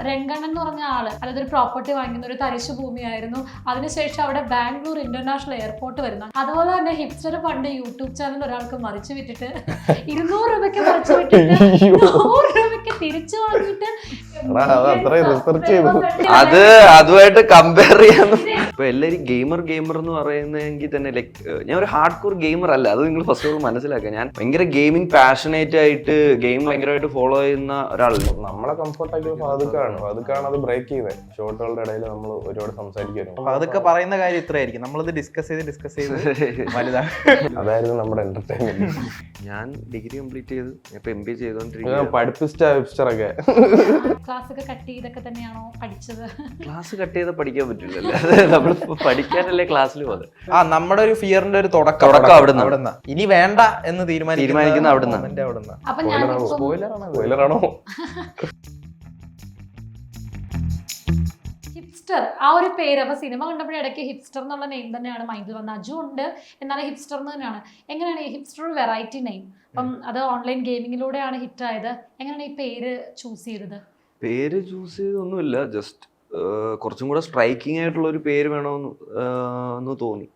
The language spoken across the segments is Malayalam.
രംഗണ്ണൻ എന്ന് പറഞ്ഞ ആള് അതായത് ഒരു പ്രോപ്പർട്ടി വാങ്ങിക്കുന്ന ഒരു തരിശു ഭൂമിയായിരുന്നു. അതിനുശേഷം അവിടെ ബാംഗ്ലൂർ ഇന്റർനാഷണൽ എയർപോർട്ട് വരുന്നു. അതുപോലെ തന്നെ ഹിപ്സ്റ്റർ പണ്ട് യൂട്യൂബ് ചാനൽ ഒരാൾക്ക് മറിച്ചു വിട്ടിട്ട് 200 രൂപയ്ക്ക് മറിച്ചു വിട്ടിട്ട് 100 രൂപയ്ക്ക് തിരിച്ചു വാങ്ങിയിട്ട് അത് അതുമായിട്ട് കമ്പയർ ചെയ്യാൻ ഇപ്പൊ എല്ലാരും ഗെയിമർ എന്ന് പറയുന്നതെങ്കിൽ തന്നെ ലൈക്ക് ഞാൻ ഒരു ഹാർഡ് കോർ ഗെയിമർ അല്ല. അത് നിങ്ങൾ ഫസ്റ്റ് ഓഫ് ഓൾ മനസ്സിലാക്കുക. ഞാൻ ഭയങ്കര ഗെയിമിംഗ് പാഷനേറ്റ് ആയിട്ട് ഗെയിം ഭയങ്കരമായിട്ട് ഫോളോ ചെയ്യുന്ന ഒരാളാണ്. നമ്മളെ കംഫർട്ടായിട്ട് അതൊക്കെയാണ് അത് ബ്രേക്ക് ചെയ്തത്. ഷോട്ടുകളുടെ ഇടയിൽ നമ്മൾ ഒരുപാട് സംസാരിക്കുമായിരുന്നു. അതൊക്കെ പറയുന്ന കാര്യം ഇത്രയായിരിക്കും. നമ്മളത് ഡിസ്കസ് ചെയ്ത് വലുതാണ്. അതായിരുന്നു നമ്മുടെ എന്റർടൈൻമെന്റ്. ഞാൻ ഡിഗ്രി കംപ്ലീറ്റ് ചെയ്തു. ഇപ്പൊ MBA ചെയ്തോണ്ടിരിക്കുക. പഠിപ്പിസ്റ്റൊക്കെ ക്ലാസ് ഒക്കെ കട്ട് ചെയ്തൊക്കെ തന്നെയാണോ പഠിച്ചത്? ക്ലാസ് കട്ട് ചെയ്താൽ പഠിക്കാൻ പറ്റില്ലല്ലോ. നമ്മൾ പഠിക്കാനല്ലേ ക്ലാസ്സിൽ പോകുന്നത്. നമ്മുടെ ഒരു ഫിയറിന്റെ ഒരു തുടക്കം അവിടുന്ന്. ഇനി വേണ്ട എന്ന് തീരുമാനിക്കുന്ന അവിടുന്ന്. അപ്പൊ ഞാൻ സ്പോയിലറാണോ? ഹിപ്സ്റ്റർ ആ ഒരു പേര് അപ്പൊ സിനിമ കണ്ടപ്പോഴേ ഇടയ്ക്ക് ഹിപ്സ്റ്റർ എന്നുള്ള നെയിം തന്നെയാണ് മൈൻഡിൽ വന്നത്. അജു ഉണ്ട് എന്നാലും ഹിപ്സ്റ്റർ എന്ന് തന്നെയാണ്. എങ്ങനെയാണ് ഈ ഹിപ്സ്റ്റർ ഒരു വെറൈറ്റി നെയിം? അപ്പം അത് ഓൺലൈൻ ഗെയിമിങ്ങിലൂടെയാണ് ഹിറ്റ് ആയത്. എങ്ങനെയാണ് ഈ പേര് ചൂസ് ചെയ്തത്? പേര് ചൂസ് ചെയ്തൊന്നുമില്ല. ജസ്റ്റ് കുറച്ചും കൂടെ സ്ട്രൈക്കിംഗ് ആയിട്ടുള്ള ഒരു പേര് വേണമെന്ന് തോന്നി.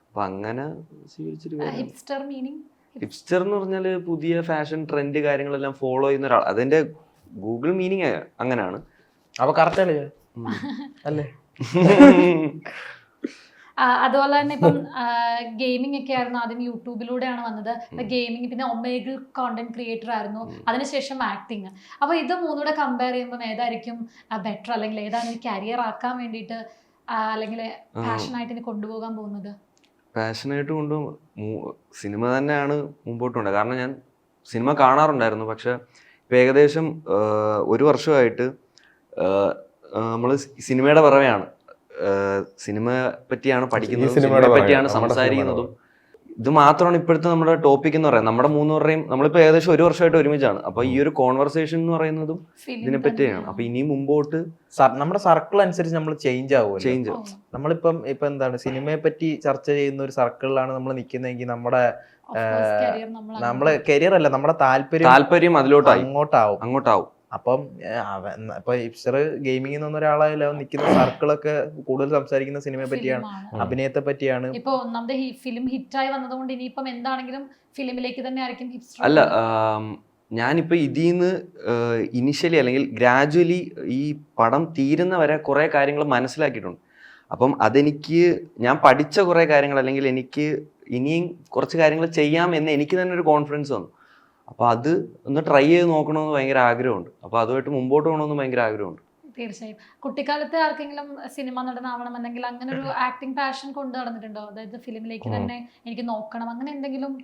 അപ്പൊ അങ്ങനെ ഹിപ്സ്റ്റർ മീനിങ് ഹിപ്സ്റ്റർ എന്ന് പറഞ്ഞാൽ പുതിയ ഫാഷൻ ട്രെൻഡ് കാര്യങ്ങളെല്ലാം ഫോളോ ചെയ്യുന്ന ഒരാൾ. അതിന്റെ ഗൂഗിൾ മീനിങ് അങ്ങനെയാണ്. അപ്പൊ കറക്റ്റ് അല്ലേ? അതുപോലെ തന്നെ ഇപ്പം ഗെയിമിംഗ് ഒക്കെ ആയിരുന്നു. ആദ്യം യൂട്യൂബിലൂടെയാണ് വന്നത്. ഗെയിമിംഗ്, പിന്നെ ഒമേഗിൾ കോണ്ടന്റ് ക്രിയേറ്റർ ആയിരുന്നു, അതിനുശേഷം ആക്ടിങ്. അപ്പൊ ഇത് മൂന്നൂടെ കമ്പയർ ചെയ്യുമ്പോൾ ഏതായിരിക്കും ബെറ്റർ, അല്ലെങ്കിൽ ഏതാണ് ഈ കരിയർ ആക്കാൻ വേണ്ടിയിട്ട് അല്ലെങ്കിൽ പാഷനായിട്ട് ഇനി കൊണ്ടുപോകാൻ പോകുന്നത്? പാഷനായിട്ട് സിനിമ തന്നെയാണ് മുമ്പോട്ട് കൊണ്ടുപോകുന്നത്. കാരണം ഞാൻ സിനിമ കാണാറുണ്ടായിരുന്നു. പക്ഷെ ഇപ്പം ഏകദേശം 1 വർഷമായിട്ട് നമ്മൾ സിനിമയുടെ പിറവെയാണ്. സിനിമയെ പറ്റിയാണ് പഠിക്കുന്നത്, സിനിമയെ പറ്റിയാണ് സംസാരിക്കുന്നതും. ഇത് മാത്രമാണ് ഇപ്പോഴത്തെ നമ്മുടെ ടോപ്പിക് എന്ന് പറയുന്നത്. നമ്മുടെ 3 പേരുടെയും നമ്മളിപ്പോൾ ഏകദേശം 1 വർഷമായിട്ട് ഒരുമിച്ചാണ്. അപ്പൊ ഈ ഒരു കോൺവെർസേഷൻ എന്ന് പറയുന്നതും ഇതിനെ പറ്റിയാണ്. അപ്പൊ ഇനി മുമ്പോട്ട് നമ്മുടെ സർക്കിൾ അനുസരിച്ച് നമ്മൾ ചേഞ്ച് ആവും. നമ്മളിപ്പം എന്താണ് സിനിമയെ പറ്റി ചർച്ച ചെയ്യുന്ന ഒരു സർക്കിളിലാണ് നമ്മൾ നിൽക്കുന്നതെങ്കിൽ നമ്മളെ കരിയർ അല്ല, നമ്മുടെ താല്പര്യം അങ്ങോട്ടാവും. അപ്പം ഇപ്പൊ ഹിപ്സ്റ്റർ ഗെയിമിംഗ് എന്ന ഒരാളായാലും നിൽക്കുന്ന സർക്കിളൊക്കെ കൂടുതൽ സംസാരിക്കുന്ന സിനിമയെ പറ്റിയാണ്, അഭിനയത്തെ പറ്റിയാണ്. ഇപ്പൊ ഒന്നാമത് ഫിലിം ഹിറ്റായി വന്നതുകൊണ്ട് ഇനിയിപ്പം എന്താണെങ്കിലും ഫിലിമിലേക്ക് തന്നെ ആയിരിക്കും ഹിപ്സ്റ്റർ. അല്ല, ഞാനിപ്പോൾ ഇതിന്ന് ഇനിഷ്യലി അല്ലെങ്കിൽ ഗ്രാജുവലി ഈ പടം തീരുന്ന വരെ കുറേ കാര്യങ്ങൾ മനസ്സിലാക്കിയിട്ടുണ്ട്. അപ്പം ഞാൻ പഠിച്ച കുറേ കാര്യങ്ങൾ, അല്ലെങ്കിൽ എനിക്ക് ഇനിയും കുറച്ച് കാര്യങ്ങൾ ചെയ്യാം എന്ന് എനിക്ക് തന്നെ ഒരു കോൺഫിഡൻസ് വന്നു. അപ്പോൾ അത് ഒന്ന് ട്രൈ ചെയ്ത് നോക്കണമെന്ന് ഭയങ്കര ആഗ്രഹമുണ്ട്. അപ്പോൾ അതുമായിട്ട് മുമ്പോട്ട് പോകണമെന്ന് ഭയങ്കര ആഗ്രഹമുണ്ട്. തീർച്ചയായും. കുട്ടിക്കാലത്ത് ആർക്കെങ്കിലും സിനിമ നടനാവണമെന്നെങ്കിൽ അങ്ങനെ ഒരു ആക്ടിങ് പാഷൻ കൊണ്ടു നടന്നിട്ടുണ്ടോ? അതായത് ഫിലിമിലേക്ക് തന്നെ എനിക്ക് നോക്കണം, അങ്ങനെ എന്തെങ്കിലും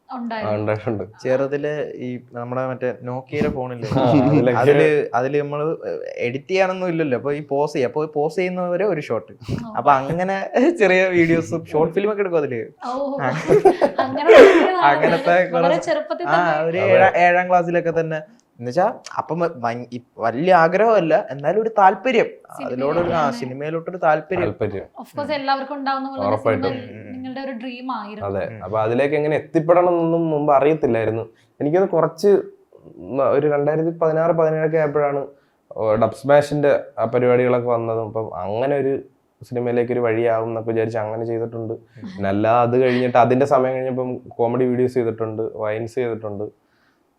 ഉണ്ടായിരുന്നു? ചെറുതില് ഈ നമ്മുടെ മറ്റേ നോക്കിയുടെ ഫോണില്ലേ, അതില് നമ്മള് എഡിറ്റ് ചെയ്യാനൊന്നും ഇല്ലല്ലോ. അപ്പൊ ഈ പോസ് ചെയ്യുന്നവരെ ഒരു ഷോട്ട്, അപ്പൊ അങ്ങനെ ചെറിയ വീഡിയോസും ഷോർട്ട് ഫിലിം ഒക്കെ എടുക്കും അതില്. അങ്ങനത്തെ ഒരു 7ാം ക്ലാസ്സിലൊക്കെ തന്നെ. എന്നുവെച്ചാ അപ്പം വലിയ ആഗ്രഹമല്ല, എന്നാലും ഒരു താല്പര്യം അതിലോടൊരു സിനിമയിലോട്ടൊരു താല്പര്യം. നിങ്ങളുടെ ഒരു ഡ്രീം ആയിരുന്നു. അതെ. അപ്പൊ അതിലേക്ക് എങ്ങനെ എത്തിപ്പെടണം എന്നൊന്നും മുമ്പ് അറിയത്തില്ലായിരുന്നു. എനിക്കൊന്ന് കുറച്ച് ഒരു 2016-17 ആയപ്പോഴാണ് ഡബ് സ്മാഷിന്റെ ആ പരിപാടികളൊക്കെ വന്നതും. അപ്പം അങ്ങനെ ഒരു സിനിമയിലേക്ക് ഒരു വഴിയാവും എന്നൊക്കെ വിചാരിച്ച് അങ്ങനെ ചെയ്തിട്ടുണ്ട്. പിന്നെ അല്ല, അത് കഴിഞ്ഞിട്ട് അതിന്റെ സമയം കഴിഞ്ഞപ്പം കോമഡി വീഡിയോസ് ചെയ്തിട്ടുണ്ട്, വൈൻസ് ചെയ്തിട്ടുണ്ട്.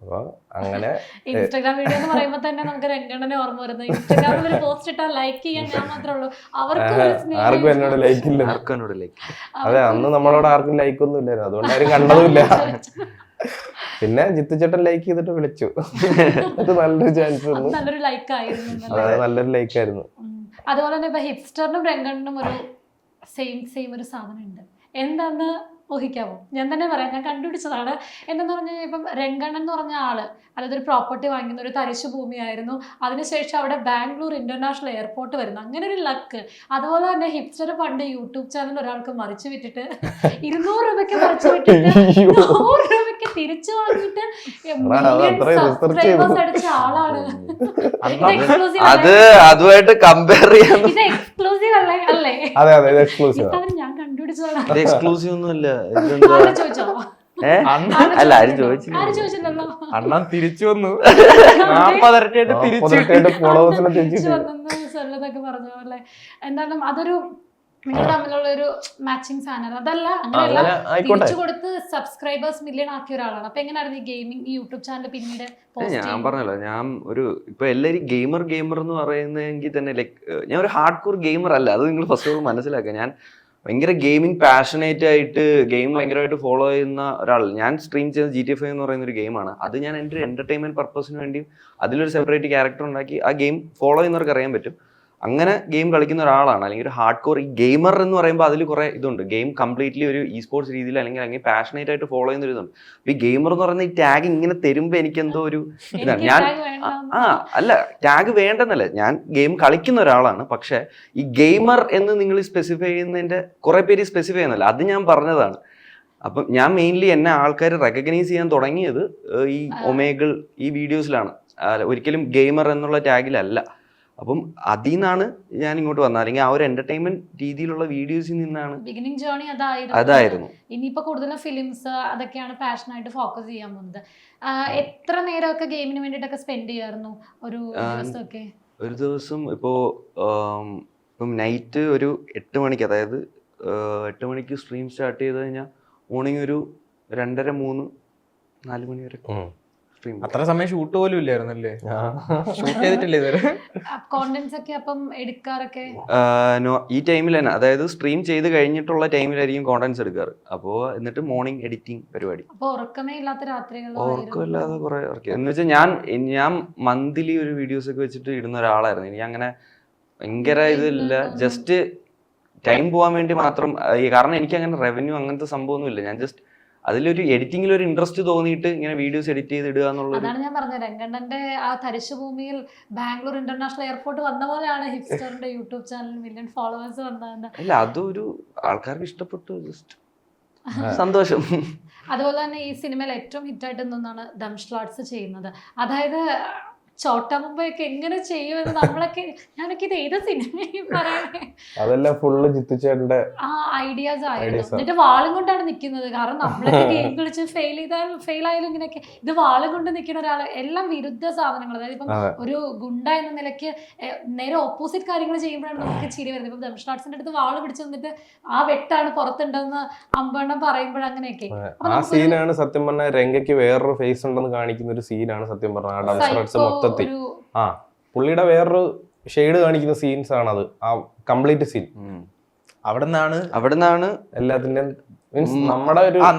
അപ്പൊ അങ്ങനെ ഇൻസ്റ്റാഗ്രാം വീഡിയോ എന്ന് പറയുമ്പോൾ തന്നെ നമുക്ക് രംഗണ്ണനെ ഓർമ്മ വരുന്നത്. ഇൻസ്റ്റാഗ്രാമിൽ പോസ്റ്റ് ഇട്ടാൽ ലൈക്ക് ചെയ്യാൻ ഞാൻ മാത്രമേ ഉള്ളൂ. ആർക്കും എന്നോട് ലൈക്ക് ഇല്ല. അതെ, അന്ന് നമ്മളോട് ആർക്കും ലൈക്ക് ഒന്നും ഇല്ലായിരുന്നു, അതുകൊണ്ട് ആരും കണ്ടതുമില്ല. പിന്നെ ജിത്തുചേട്ടൻ ലൈക്ക് ചെയ്തിട്ട് വിളിച്ചു. അത് നല്ലൊരു ചാൻസ്, നല്ലൊരു ലൈക്ക് ആയിരുന്നു. അതെ, നല്ലൊരു ലൈക്ക് ആയിരുന്നു. അതുപോലെ തന്നെ ഇപ്പൊ ഹിപ്സ്റ്ററിനും രംഗണ്ണനും ഒരു സെയിം ഒരു സാധനം ഉണ്ട്. എന്താന്ന് ഊഹിക്കാമോ? ഞാൻ തന്നെ പറയാം, ഞാൻ കണ്ടുപിടിച്ചതാണ്. എന്താന്ന് പറഞ്ഞു കഴിഞ്ഞാൽ ഇപ്പം രംഗണ്ണൻ എന്ന് പറഞ്ഞ ആള് അതായത് ഒരു പ്രോപ്പർട്ടി വാങ്ങിക്കുന്ന ഒരു തരിശു ഭൂമിയായിരുന്നു. അതിനുശേഷം അവിടെ ബാംഗ്ലൂർ ഇന്റർനാഷണൽ എയർപോർട്ട് വരുന്നു. അങ്ങനെ ഒരു ലക്ക്. അതുപോലെ തന്നെ ഹിപ്സ്റ്റർ പണ്ട് യൂട്യൂബ് ചാനൽ ഒരാൾക്ക് മറിച്ചു വിട്ടിട്ട് 200 രൂപയ്ക്ക് മറിച്ചു വിട്ടിട്ട് 100 രൂപയ്ക്ക് തിരിച്ചു വാങ്ങിയിട്ട് സബ്സ്ക്രൈബേഴ്സ് അടിച്ച ആളാണ്. അത് അതുമായിട്ട് കമ്പയർ ചെയ്യാൻ ഇത് എക്സ്ക്ലൂസീവ് അല്ലേ? അതെ, ഞാൻ കണ്ടുപിടിച്ചതാണ്. എക്സ്ക്ലൂസീവ് ഒന്നുമല്ല. ചോദിച്ചോ? അല്ല ആരും ചോദിച്ചില്ല. ആരും ചോദിച്ചില്ലല്ലോ. അണ്ണൻ തിരിച്ചു വന്നു 40 ഇരട്ടിയായിട്ട് തിരിച്ചു ഫോളോവേഴ്സിനെ തിരിച്ചു വന്നെന്ന് സ്വല്ലതൊക്കെ പറഞ്ഞ പോലെ എന്തായാലും അതൊരു നിങ്ങൾ തമ്മിലുള്ള ഒരു മാച്ചിങ് സാധനം. അതല്ല അങ്ങനെയല്ല, തിരിച്ചു കൊടുത്ത് സബ്സ്ക്രൈബേഴ്സ് മില്യൺ ആക്കിയ ഒരാളാണ്. അപ്പൊ എങ്ങനെയായിരുന്നു ഈ ഗെയിമിംഗ് ഈ യൂട്യൂബ് ചാനൽ പിന്നീട് ഞാൻ പറഞ്ഞല്ലോ, ഞാൻ ഒരു ഇപ്പൊ എല്ലാരും ഗെയിമർ എന്ന് പറയുന്നതെങ്കിൽ തന്നെ ലൈക്ക് ഞാൻ ഒരു ഹാർഡ് കോർ ഗെയിമർ അല്ല. അത് നിങ്ങൾ ഫസ്റ്റ് ഓഫ് ഓൾ മനസ്സിലാക്കുക. ഞാൻ ഭയങ്കര ഗെയിമിംഗ് പാഷനേറ്റ് ആയിട്ട് ഗെയിം ഭയങ്കരമായിട്ട് ഫോളോ ചെയ്യുന്ന ഒരാൾ. ഞാൻ സ്ട്രീം ചെയ്യുന്ന GTA 5 എന്ന് പറയുന്ന ഒരു ഗെയിമാണ്. അത് ഞാൻ എൻ്റെ ഒരു എന്റർടൈൻമെന്റ് പർപ്പസിന് വേണ്ടി അതിലൊരു സെപ്പറേറ്റ് ക്യാരക്ടർ ഉണ്ടാക്കി ആ ഗെയിം ഫോളോ ചെയ്യുന്നവർക്ക് അറിയാൻ പറ്റും. അങ്ങനെ ഗെയിം കളിക്കുന്ന ഒരാളാണ്. അല്ലെങ്കിൽ ഒരു ഹാർഡ് കോർ ഈ ഗെയിമർ എന്ന് പറയുമ്പോൾ അതിൽ കുറെ ഇതുണ്ട്. ഗെയിം കംപ്ലീറ്റ്ലി ഒരു ഇ സ്പോർട്സ് രീതിയിൽ അല്ലെങ്കിൽ പാഷനേറ്റ് ആയിട്ട് ഫോളോ ചെയ്യുന്ന ഒരു ഇതുണ്ട്. ഈ ഗെയിമർ എന്ന് പറയുന്ന ഈ ടാഗ് ഇങ്ങനെ തരുമ്പോൾ എനിക്ക് എന്തോ ഒരു ഇതാണ്. ഞാൻ അല്ല ടാഗ് വേണ്ടെന്നല്ല, ഞാൻ ഗെയിം കളിക്കുന്ന ഒരാളാണ്. പക്ഷെ ഈ ഗെയിമർ എന്ന് നിങ്ങൾ സ്പെസിഫൈ ചെയ്യുന്നതിന്റെ കുറെ പേര് സ്പെസിഫൈ ചെയ്യുന്നല്ല, അത് ഞാൻ പറഞ്ഞതാണ്. അപ്പം ഞാൻ മെയിൻലി എന്നെ ആൾക്കാർ റെക്കഗ്നൈസ് ചെയ്യാൻ തുടങ്ങിയത് ഈ ഒമേഗിൾ ഈ വീഡിയോസിലാണ്, ഒരിക്കലും ഗെയിമർ എന്നുള്ള ടാഗിലല്ല. അപ്പം അതിൽ നിന്നാണ് ഞാൻ ഇങ്ങോട്ട് വന്നത്. അല്ലെങ്കിൽ ആ ഒരു എന്റർടൈൻമെന്റ് രീതിയിലുള്ള വീഡിയോസിൽ നിന്നാണ് ബിഗിനിങ് ജേർണി അതായിരുന്നു. ഇനിയിപ്പോ കൂടുതലും ഫിലിംസ് അതൊക്കെയാണ് പാഷനായിട്ട് ഫോക്കസ് ചെയ്യാൻ പോകുന്നത്. എത്ര നേരമൊക്കെ ഗെയിമിന് വേണ്ടിയിട്ടൊക്കെ സ്പെൻഡ് ചെയ്യായിരുന്നു ഒരു ദിവസമൊക്കെ? ഒരു ദിവസം ഇപ്പം നൈറ്റ് ഒരു 8 മണിക്ക്, അതായത് 8 മണിക്ക് സ്ട്രീം സ്റ്റാർട്ട് ചെയ്ത് കഴിഞ്ഞാൽ മോർണിംഗ് ഒരു 2:30, 3, 4 മണി വരെ സ്ട്രീം. അത്ര സമയം ഷൂട്ട് പോലും ഇല്ലായിരുന്നല്ലേ? ഷൂട്ട് ചെയ്തിട്ടില്ലേ ഇതുവരെ? കോണ്ടന്റ്സ് ഒക്കെ അപ്പം എടുക്കാറൊക്കെ ഈ ടൈമിൽ തന്നെ, അതായത് സ്ട്രീം ചെയ്ത് കഴിഞ്ഞിട്ടുള്ള ടൈമിലായിരിക്കും കോണ്ടന്റ്സ് എടുക്കാറ്. അപ്പോൾ എന്നിട്ട് മോർണിംഗ് എഡിറ്റിംഗ് പരിപാടി. അപ്പൊ ഉറക്കമേ ഇല്ലാത്ത രാത്രികൾ? ഉറക്കമില്ലാതെ കുറെ ഇറക്കി. എന്ന് വെച്ചാൽ ഞാൻ മന്ത്ലി ഒരു വീഡിയോസ് ഒക്കെ വെച്ചിട്ട് ഇടുന്ന ഒരാളായിരുന്നു. എനിക്ക് അങ്ങനെ ഭയങ്കര ഇതില്ല, ജസ്റ്റ് ടൈം പോകാൻ വേണ്ടി മാത്രം. കാരണം എനിക്ക് അങ്ങനെ റവന്യൂ അങ്ങനത്തെ സംഭവമൊന്നും ഇല്ല. ഞാൻ ജസ്റ്റ് അതിലൊരു എഡിറ്റിംഗിൽ ഒരു ഇൻട്രസ്റ്റ് തോന്നിയിട്ട് ഇങ്ങനെ വീഡിയോസ് എഡിറ്റ് ചെയ്ത് ഇടുക എന്നുള്ളത്. അതാണ് ഞാൻ പറഞ്ഞത്, രംഗണ്ണന്റെ ആ തരിശുഭൂമിയിൽ ബാംഗ്ലൂർ ഇന്റർനാഷണൽ എയർപോർട്ട് വന്ന പോലെയാണ് ഹിപ്സ്റ്ററിന്റെ യൂട്യൂബ് ചാനൽ മില്യൺ ഫോളോവേഴ്സ് വന്നതെന്ന്. അല്ല, അതൊരു ആൾക്കാർക്ക് ഇഷ്ടപ്പെട്ടു, ജസ്റ്റ് സന്തോഷം. അതുപോലെ തന്നെ ഈ സിനിമയിൽ ഏറ്റവും ഹിറ്റായിട്ട് നിന്നാണ് ദംഷ്ലാട്സ് ചെയ്യുന്നത്. അതായത് ചോട്ടാ മുംബൈയൊക്കെ എങ്ങനെ ചെയ്യുമെന്ന് നമ്മളൊക്കെ, ഞാനൊക്കെ ഇത് ഏത് സിനിമയും പറയണേ, അതെല്ലാം ഫുള്ള് ജിത്തുചേട്ടന്റെ ആ ഐഡിയാസ് ആയിരുന്നു. എന്നിട്ട് വാളും കൊണ്ടാണ് നിൽക്കുന്നത്. കാരണം നമ്മളൊക്കെ ഗെയിം കളിച്ച് ഫെയിൽ ആയാലും ഇങ്ങനെയൊക്കെ, ഇത് വാളും കൊണ്ട് നിൽക്കുന്ന ഒരാൾ. എല്ലാം വിരുദ്ധ സാധനങ്ങൾ. അതായത് ഇപ്പം ഒരു ഗുണ്ട എന്ന നിലയ്ക്ക് നേരെ ഓപ്പോസിറ്റ് കാര്യങ്ങൾ ചെയ്യുമ്പോഴാണ് നമുക്ക് ചിരി വരുന്നത്. ഇപ്പം ദംഷ്ലാട്സിന്റെ അടുത്ത് വാള് പിടിച്ചു നിന്നിട്ട് ആ വെട്ടാണ് പുറത്തുണ്ടെന്ന് അമ്പണ്ണം പറയുമ്പോഴങ്ങനെയൊക്കെ. ആ സീനാണ് സത്യം പറഞ്ഞാൽ രംഗയ്ക്ക് വേറൊരു ഫേസ് ഉണ്ടെന്ന് കാണിക്കുന്ന ഒരു സീനാണ് സത്യം പറഞ്ഞാൽ ദംഷ്ലാട്സ് മൊത്തത്തിൽ. ആ പുള്ളിയുടെ വേറൊരു ഷെയ്ഡ് കാണിക്കുന്ന സീൻസ് ആണത്, ആ കംപ്ലീറ്റ് സീൻ. അവിടുന്നാണ് എല്ലാത്തിന്റെയും മീൻസ്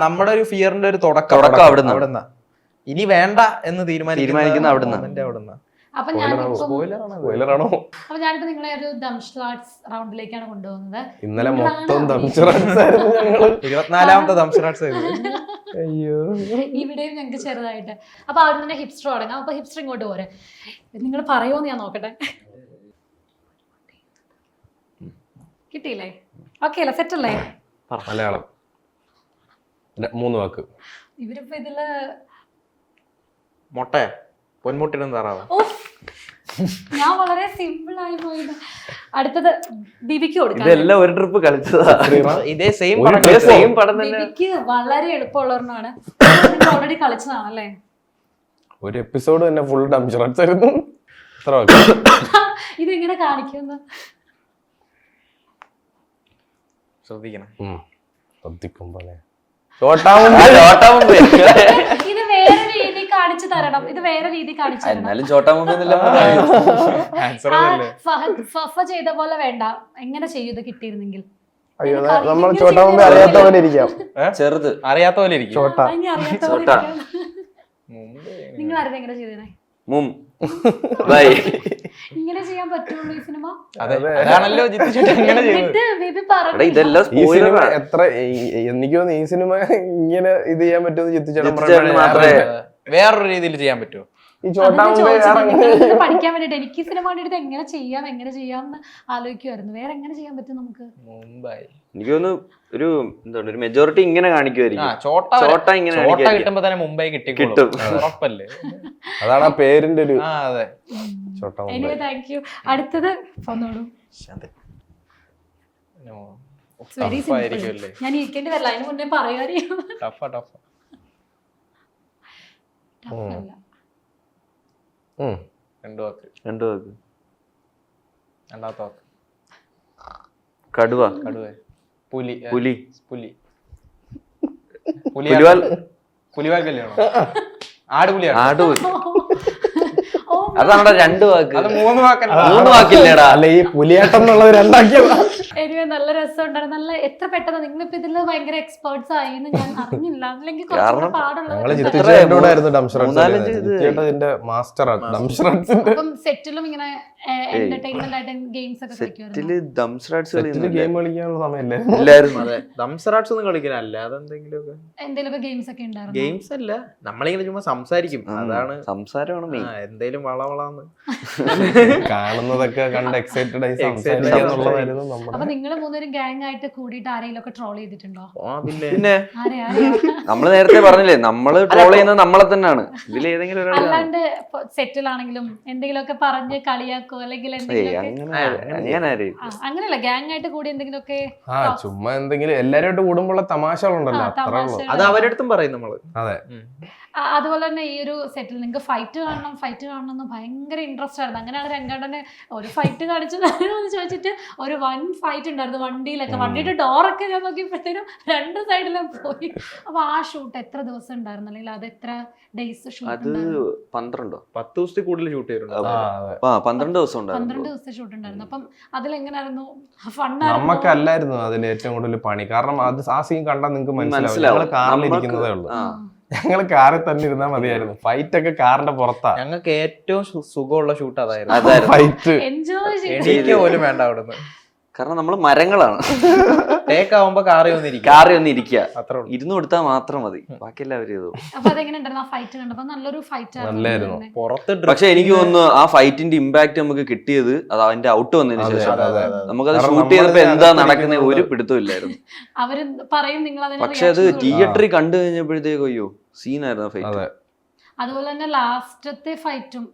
നമ്മുടെ ഒരു ഫിയറിന്റെ ഒരു തുടക്കം അവിടുന്ന്. ഇനി വേണ്ട എന്ന് തീരുമാനിക്കുന്ന അവിടുന്ന്. അപ്പൊ ഞാനിപ്പോ നിങ്ങളെ ഒരു ദംഷ്ലാട്സ് റൗണ്ടിലേക്കാണ് കൊണ്ടുപോകുന്നത്. ഇന്നലെ മൊത്തം ദംഷ്ലാട്സ് ആയിരുന്നു ഞങ്ങള്. 24ാമത്തെ ദംഷ്ലാട്സ് ആയിരുന്നു. അയ്യോ, ഇവിടെയും ഞങ്ങൾക്ക് ചെറുതായിട്ട്. അപ്പൊ അവിടെ തന്നെ ഹിപ്സ്റ്റർ തുടങ്ങാം. അപ്പൊ ഹിപ്സ്റ്റർ ഇങ്ങോട്ട് പോരെ, നിങ്ങൾ പറയുമോന്ന് ഞാൻ നോക്കട്ടെ. കിട്ടിയില്ലേ? ഓക്കെ അല്ലേ? സെറ്റ് അല്ലേ? മലയാളം 3 വാക്ക്. ഇവരിപ്പോ ഇതില് മൊട്ട പൊന്മുട്ടിനും താറാവ്. ഞാൻ വളരെ സിമ്പിൾ ആയി പോയത്. അടുത്തത് ബിബിക്ക് കൊടുക്കാം. ഇതെല്ലാം ഒരു ട്രിപ്പ് കളിച്ചതാ. ഇതേ സെയിം പടം തന്നെ. ബിബിക്ക് വളരെ എളുപ്പമുള്ളവരാണ്. ഓൾറെഡി കളിച്ചതാണല്ലേ? ഒരു എപ്പിസോഡ് തന്നെ ഫുൾ ഡംഷ്ലാട്സ് ആയിരുന്നു. ഇതെങ്ങനെ കാണിക്കുന്നു ശ്രദ്ധിക്കണം. ഇത് വേറെ രീതി കാണിച്ചു തരണം. ഇത് വേറെ രീതി കാണിച്ചു തരണം. എന്നാലും ചോട്ടാ മുമ്പ് ഫഫ ചെയ്ത പോലെ വേണ്ട. എങ്ങനെ ചെയ്യും ഇത് കിട്ടിയിരുന്നെങ്കിൽ? അയ്യോ, നമ്മൾ ചോട്ടാ മുമ്പ് അറിയാത്ത പോലെ ഇരിക്കാം. ചെറുത് അറിയാത്ത പോലെ ഇരിക്കും. നിങ്ങൾ അറിയാതെ എങ്ങനെ ചെയ്തേ? ഇങ്ങനെ ചെയ്യാൻ പറ്റുള്ളൂ ഈ സിനിമ. അതാണല്ലോ ഈ സിനിമ എത്ര എനിക്ക് തോന്നുന്നു ഈ സിനിമ ഇങ്ങനെ ഇത് ചെയ്യാൻ പറ്റുമെന്ന് ജിത്തുചേട്ടൻ മാത്രമേ വേറൊരു രീതിയിൽ ചെയ്യാൻ പറ്റുമോ? ഈ ചോട്ടാ പഠിക്കാൻ വേണ്ടിട്ട് എനിക്ക് സിനിമ വേണ്ടിട്ട് എങ്ങനെ ചെയ്യാം എന്ന് ആലോചിക്കുമായിരുന്നു. വേറെ എങ്ങനെ ചെയ്യാൻ പറ്റും നമുക്ക്? മുംബൈ എനിക്ക് തോന്നുന്നു ഒരു എന്താണ് ഒരു മെജോറിറ്റി ഇങ്ങനെ കാണിക്കുമായിരിക്കും. ചോട്ട ഇങ്ങനെ കിട്ടുമ്പോ തന്നെ മുംബൈ കിട്ടും. ഉറപ്പല്ലേ? അതാണ് ആ പേരിന്റെ ഒരു. അതെ. Thank you. അടുത്തത് ഞാൻ ഇരിക്കേണ്ടി വരില്ല, അതിന് മുന്നേ പറയുമായിരിക്കും. ടഫ് അല്ല. രണ്ടു വാക്ക്. രണ്ടു വാക്ക്. രണ്ടാമത്തെ വാക്ക് കടുവ. കടുവ. പുലി. പുലി. പുലി. പുലിവാൽ. പുലിവാൽ കല്യാണം. ആടുപുലിയാണ്. ആടുപുലി. ഓ അതാണ് രണ്ട് വാക്ക്. അത് 3 വാക്കല്ല. 3 വാക്കില്ലേടാ. അല്ല ഈ പുലിയാട്ടം എന്നുള്ളത് രണ്ടാക്കിയതാ. എനിവേ നല്ല രസമുണ്ടായിരുന്നു. നല്ല എത്ര പെട്ടെന്ന് നിങ്ങളിപ്പോ ഇതില് ഭയങ്കര എക്സ്പേർട്സ് ആയി എന്ന് ഞാൻ അറിഞ്ഞില്ല. അല്ലെങ്കിൽ കാരണം ഞങ്ങള് പാടുള്ളത്. ജിത്തുചേട്ടനോടായിരുന്നു ഡംഷർ മൂന്നാലഞ്ച് ഇത് ഇതിന്റെ മാസ്റ്ററാണ് ഡംഷറൻസിന്റെ. അപ്പം സെറ്റിലും ഇങ്ങനെ എന്റർടൈൻമെന്റ് ആയിട്ട് ഗെയിംസ് ഒക്കെ കളിക്കുമായിരുന്നു. സെറ്റില് ദംസ്റാട്സ് ഗെയിം കളിക്കാനുള്ള സമയല്ലേ ഇല്ലായിരുന്നു. അതെ, ദംസറാട്സ് ഒന്നും കളിക്കില്ല, അല്ലാതെ എന്തെങ്കിലുമൊക്കെ എന്തെങ്കിലുമൊക്കെ ഗെയിംസ് ഒക്കെ ഉണ്ടായിരുന്നു. ഗെയിംസ് അല്ല, നമ്മളിങ്ങനെ ചുമ്മാ സംസാരിക്കും. അതാണ് സംസാരമാണ് മെയിൻ. എന്തേലും വളവളാന്ന് കാണുന്നതൊക്കെ കണ്ട് എക്സൈറ്റഡ് ആയി സംസാരിക്കാന്നുള്ളതായിരുന്നു നമ്മുടെ. അപ്പൊ നിങ്ങൾ മൂന്നുപേരും ഗ്യാങ് ആയിട്ട് കൂടിയിട്ട് ആരെങ്കിലും ഒക്കെ ട്രോൾ ചെയ്തിട്ടുണ്ടോ? പിന്നെ ആരെയാ നമ്മള് നേരത്തെ പറഞ്ഞില്ലേ, നമ്മള് ട്രോൾ ചെയ്യുന്നത് നമ്മളെ തന്നെയാണ്. ഇതിൽ ഏതെങ്കിലും ഒരാൾ അല്ലാണ്ട് സെറ്റിലാണെങ്കിലും എന്തെങ്കിലുമൊക്കെ പറഞ്ഞ് കളിയാക്കോ അല്ലെങ്കിൽ അങ്ങനെയല്ല ഗ്യാങ് ആയിട്ട് കൂടി എന്തെങ്കിലുമൊക്കെ ചുമ്മാ എന്തെങ്കിലും എല്ലാരുമായിട്ട് കൂടുമ്പോഴുള്ള തമാശകളുണ്ടല്ലോ, അത്രേ ഉള്ളൂ. അത് അവരടുത്തും പറയും നമ്മള്. അതെ, അതുപോലെ തന്നെ ഈ ഒരു സെറ്റിൽ നിങ്ങൾക്ക് ഫൈറ്റ് കാണണം എന്ന് ഭയങ്കര ഇൻട്രസ്റ്റ് ആയിരുന്നു. അങ്ങനെയാണ് രംഗണ്ണന് ഒരു ഫൈറ്റ് കാണിച്ചത് എന്ന് ചോദിച്ചിട്ട് ഒരു 1 ഫൈറ്റ് ഉണ്ടായിരുന്നു വണ്ടിയിലൊക്കെ. വണ്ടിയുടെ ഡോറൊക്കെ ഞാൻ നോക്കിയപ്പോഴത്തേനും 2 സൈഡിലും പോയി. അപ്പൊ ആ ഷൂട്ട് എത്ര ദിവസം ഉണ്ടായിരുന്നു, അല്ലെങ്കിൽ അത് എത്ര ഡേയ്സ് ഷൂട്ട്? അത് 12 10 ദിവസത്തിൽ കൂടുതൽ ഷൂട്ട് ചെയ്തിട്ടുണ്ട്. 12 ദിവസം ഉണ്ടായിരുന്നു. 12 ദിവസത്തെ ഷൂട്ട് ഉണ്ടായിരുന്നു. അപ്പം അതിലെങ്ങനായിരുന്നു? ഫണ്ണായിരുന്നു? നമുക്കല്ലായിരുന്നു അതിൽ ഏറ്റവും കൂടുതൽ പണി. കാരണം അത് ആ സീൻ കണ്ടാൽ നിങ്ങൾക്ക് മനസ്സിലാവും. കാറിലിരിക്കുന്നതേ ഉള്ളൂ, ഞങ്ങൾ കാറിൽ തന്നെ ഇരുന്നാ മതിയായിരുന്നു. ഫൈറ്റ് ഒക്കെ കാറിന്റെ പുറത്താ. ഞങ്ങൾക്ക് ഏറ്റവും സുഖമുള്ള ഷൂട്ട് അതായിരുന്നു. ഫൈറ്റ് എൻജോയ് എണീക്ക പോലും വേണ്ട അവിടുന്ന്. കാരണം നമ്മള് മരങ്ങളാണ്. ടേക്ക് ആവുമ്പോ കാറി വന്നിരിക്കുക, കാറി ഒന്ന് ഇരിക്കുക, അത്രേ ഉള്ളൂ. ഇരുന്ന് കൊടുത്താൽ മാത്രം മതി, ബാക്കി എല്ലാവരും ചെയ്തു. അപ്പൊ അതെങ്ങനെ ഉണ്ടായിരുന്നു ആ ഫൈറ്റ് കണ്ടപ്പോ? നല്ലൊരു ഫൈറ്റ് നല്ലായിരുന്നു. ആയിരുന്നു. പുറത്ത് പക്ഷെ എനിക്ക് തോന്നുന്നു ആ ഫൈറ്റിന്റെ ഇമ്പാക്ട് നമുക്ക് കിട്ടിയത് അത് അതിന്റെ ഔട്ട് വന്നതിന് ശേഷം. നമുക്കത് ഷൂട്ട് ചെയ്തപ്പോ എന്താ നടക്കുന്നത് ഒരു പിടുത്തം ഇല്ലായിരുന്നു. അവര് പറയും നിങ്ങൾ അതിന് പക്ഷെ അത് തിയേറ്ററിൽ കണ്ടു കഴിഞ്ഞപ്പോഴത്തേക്കും അയ്യോ സീനായിരുന്നു ഫൈറ്റ്. അതുപോലെ തന്നെ ലാസ്റ്റത്തെ ഫൈറ്റും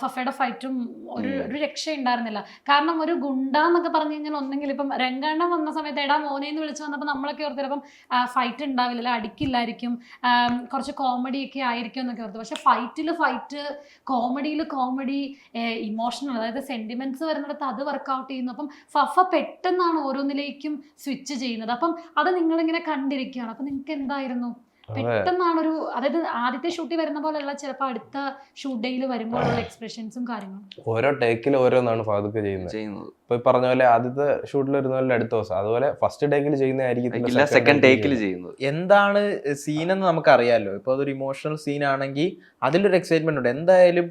ഫഫയുടെ ഫൈറ്റും ഒരു രക്ഷ ഉണ്ടായിരുന്നില്ല. കാരണം ഒരു ഗുണ്ട എന്നൊക്കെ പറഞ്ഞു കഴിഞ്ഞാൽ ഒന്നെങ്കിൽ ഇപ്പം രംഗണ്ണൻ വന്ന സമയത്ത് എടാ മോനെന്ന് വിളിച്ചു വന്നപ്പോൾ നമ്മളൊക്കെ ഓർത്തിപ്പം ഫൈറ്റ് ഉണ്ടാവില്ല, അടിക്കില്ലായിരിക്കും, കുറച്ച് കോമഡി ഒക്കെ ആയിരിക്കും എന്നൊക്കെ ഓർത്തു. പക്ഷെ ഫൈറ്റ് കോമഡിയിൽ കോമഡി, ഇമോഷണൽ അതായത് സെന്റിമെന്റ്സ് വരുന്നിടത്ത് അത് വർക്കൗട്ട് ചെയ്യുന്നു. അപ്പം ഫഫ പെട്ടെന്നാണ് ഓരോന്നിലേക്കും സ്വിച്ച് ചെയ്യുന്നത്. അപ്പം അത് നിങ്ങളിങ്ങനെ കണ്ടിരിക്കുകയാണ്. അപ്പം നിങ്ങൾക്ക് എന്തായിരുന്നു? പെട്ടെന്നാണൊരു, അതായത് ആദ്യത്തെ ഷൂട്ടിൽ വരുന്ന പോലെയുള്ള ചിലപ്പോൾ അടുത്ത ഷൂട്ട് ഡേയിൽ വരുമ്പോഴുള്ള എക്സ്പ്രഷൻസും കാര്യങ്ങളും ഓരോ ടേക്കിൽ ഓരോന്നാണ് ഫാദുക്ക ചെയ്യുന്നത്. ഇപ്പൊ പറഞ്ഞ പോലെ ആദ്യത്തെ ഷൂട്ടിൽ വരുന്ന പോലെ അടുത്ത ദിവസം, അതുപോലെ ഫസ്റ്റ് ടേക്കിൽ ചെയ്യുന്നതായിരിക്കും സെക്കൻഡ് ടേക്കിൽ ചെയ്യുന്നത്. എന്താണ് സീനെന്ന് നമുക്കറിയാലോ. ഇപ്പൊ അതൊരു ഇമോഷണൽ സീൻ ആണെങ്കിൽ അതിലൊരു എക്സൈറ്റ്മെന്റ് ഉണ്ട്. എന്തായാലും